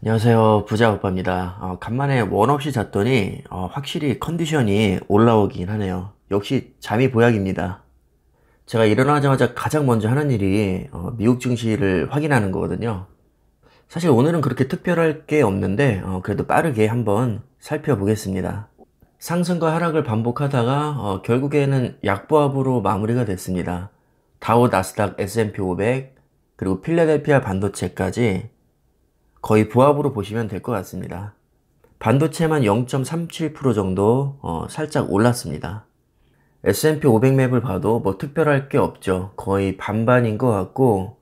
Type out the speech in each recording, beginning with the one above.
안녕하세요. 부자 오빠입니다. 간만에 원 없이 잤더니 확실히 컨디션이 올라오긴 하네요. 역시 잠이 보약입니다. 제가 일어나자마자 가장 먼저 하는 일이 미국 증시를 확인하는 거거든요. 사실 오늘은 그렇게 특별할 게 없는데 그래도 빠르게 한번 살펴보겠습니다. 상승과 하락을 반복하다가 결국에는 약보합으로 마무리가 됐습니다. 다우, 나스닥, S&P 500 그리고 필라델피아 반도체까지 거의 보합으로 보시면 될 것 같습니다. 반도체만 0.37% 정도 살짝 올랐습니다. S&P 500 맵을 봐도 뭐 특별할 게 없죠. 거의 반반인 것 같고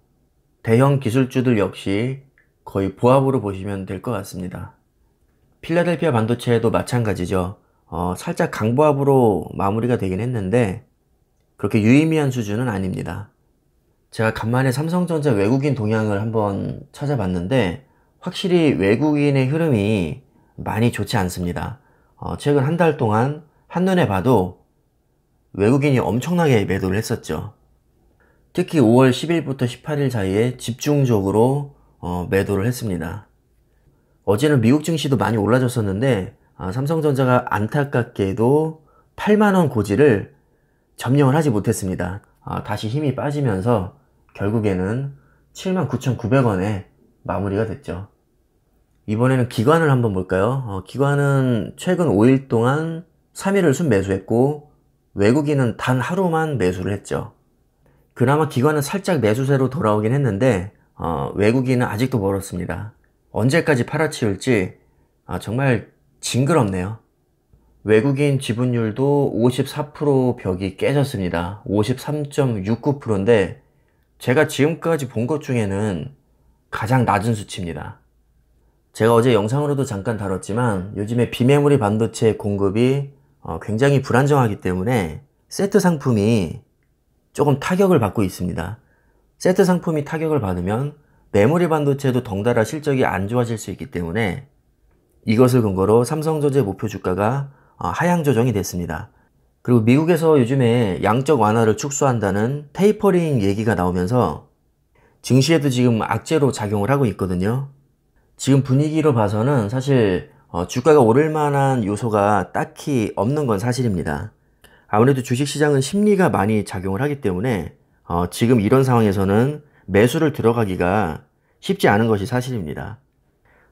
대형 기술주들 역시 거의 보합으로 보시면 될 것 같습니다. 필라델피아 반도체도 마찬가지죠. 살짝 강보합으로 마무리가 되긴 했는데 그렇게 유의미한 수준은 아닙니다. 제가 간만에 삼성전자 외국인 동향을 한번 찾아봤는데 확실히 외국인의 흐름이 많이 좋지 않습니다. 최근 한 달 동안 한눈에 봐도 외국인이 엄청나게 매도를 했었죠. 특히 5월 10일부터 18일 사이에 집중적으로 매도를 했습니다. 어제는 미국 증시도 많이 올라졌었는데 삼성전자가 안타깝게도 8만원 고지를 점령을 하지 못했습니다. 다시 힘이 빠지면서 결국에는 79,900원에 마무리가 됐죠. 이번에는 기관을 한번 볼까요? 기관은 최근 5일 동안 3일을 순매수했고 외국인은 단 하루만 매수를 했죠. 그나마 기관은 살짝 매수세로 돌아오긴 했는데 외국인은 아직도 멀었습니다. 언제까지 팔아치울지 정말 징그럽네요. 외국인 지분율도 54% 벽이 깨졌습니다. 53.69%인데 제가 지금까지 본 것 중에는 가장 낮은 수치입니다. 제가 어제 영상으로도 잠깐 다뤘지만 요즘에 비메모리 반도체 공급이 굉장히 불안정하기 때문에 세트 상품이 조금 타격을 받고 있습니다. 세트 상품이 타격을 받으면 메모리 반도체도 덩달아 실적이 안 좋아질 수 있기 때문에 이것을 근거로 삼성전자의 목표 주가가 하향 조정이 됐습니다. 그리고 미국에서 요즘에 양적 완화를 축소한다는 테이퍼링 얘기가 나오면서 증시에도 지금 악재로 작용을 하고 있거든요. 지금 분위기로 봐서는 사실 주가가 오를 만한 요소가 딱히 없는 건 사실입니다. 아무래도 주식시장은 심리가 많이 작용을 하기 때문에 지금 이런 상황에서는 매수를 들어가기가 쉽지 않은 것이 사실입니다.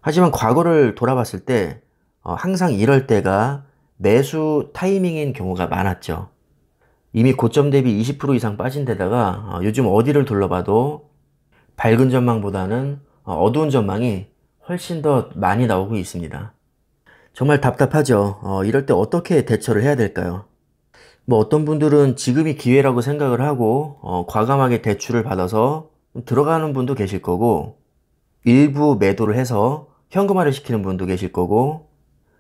하지만 과거를 돌아봤을 때 항상 이럴 때가 매수 타이밍인 경우가 많았죠. 이미 고점 대비 20% 이상 빠진 데다가 요즘 어디를 둘러봐도 밝은 전망보다는 어두운 전망이 훨씬 더 많이 나오고 있습니다. 정말 답답하죠. 이럴 때 어떻게 대처를 해야 될까요? 뭐 어떤 분들은 지금이 기회라고 생각을 하고 과감하게 대출을 받아서 들어가는 분도 계실 거고 일부 매도를 해서 현금화를 시키는 분도 계실 거고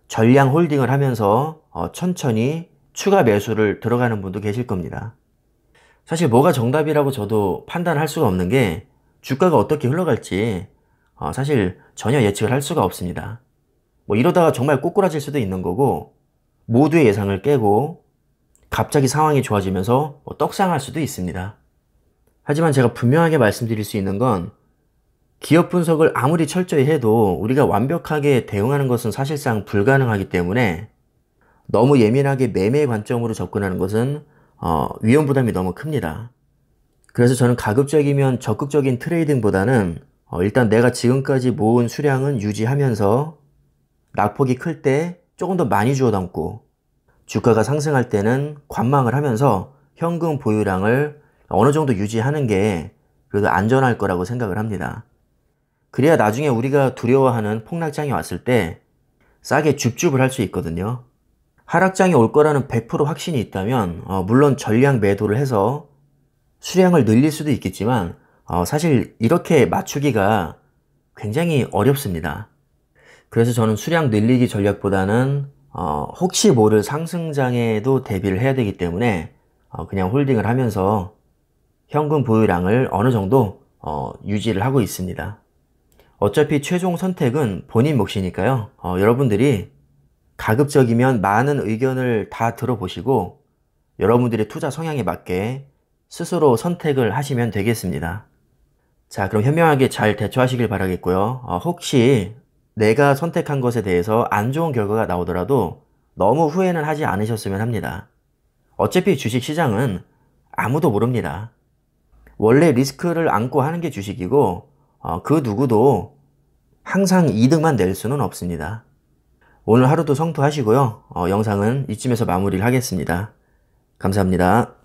전량 홀딩을 하면서 천천히 추가 매수를 들어가는 분도 계실 겁니다. 사실 뭐가 정답이라고 저도 판단할 수가 없는 게 주가가 어떻게 흘러갈지 사실 전혀 예측을 할 수가 없습니다. 뭐 이러다가 정말 꼬꾸라질 수도 있는 거고 모두의 예상을 깨고 갑자기 상황이 좋아지면서 떡상할 수도 있습니다. 하지만 제가 분명하게 말씀드릴 수 있는 건 기업 분석을 아무리 철저히 해도 우리가 완벽하게 대응하는 것은 사실상 불가능하기 때문에 너무 예민하게 매매 관점으로 접근하는 것은 위험 부담이 너무 큽니다. 그래서 저는 가급적이면 적극적인 트레이딩보다는 일단 내가 지금까지 모은 수량은 유지하면서 낙폭이 클 때 조금 더 많이 주워 담고 주가가 상승할 때는 관망을 하면서 현금 보유량을 어느 정도 유지하는 게 그래도 안전할 거라고 생각을 합니다. 그래야 나중에 우리가 두려워하는 폭락장이 왔을 때 싸게 줍줍을 할 수 있거든요. 하락장이 올 거라는 100% 확신이 있다면 물론 전량 매도를 해서 수량을 늘릴 수도 있겠지만 사실 이렇게 맞추기가 굉장히 어렵습니다. 그래서 저는 수량 늘리기 전략보다는 혹시 모를 상승장에도 대비를 해야 되기 때문에 그냥 홀딩을 하면서 현금 보유량을 어느 정도 유지를 하고 있습니다. 어차피 최종 선택은 본인 몫이니까요. 여러분들이 가급적이면 많은 의견을 다 들어보시고 여러분들의 투자 성향에 맞게 스스로 선택을 하시면 되겠습니다. 자, 그럼 현명하게 잘 대처하시길 바라겠고요. 혹시 내가 선택한 것에 대해서 안 좋은 결과가 나오더라도 너무 후회는 하지 않으셨으면 합니다. 어차피 주식 시장은 아무도 모릅니다. 원래 리스크를 안고 하는 게 주식이고 그 누구도 항상 이득만 낼 수는 없습니다. 오늘 하루도 성투하시고요. 영상은 이쯤에서 마무리를 하겠습니다. 감사합니다.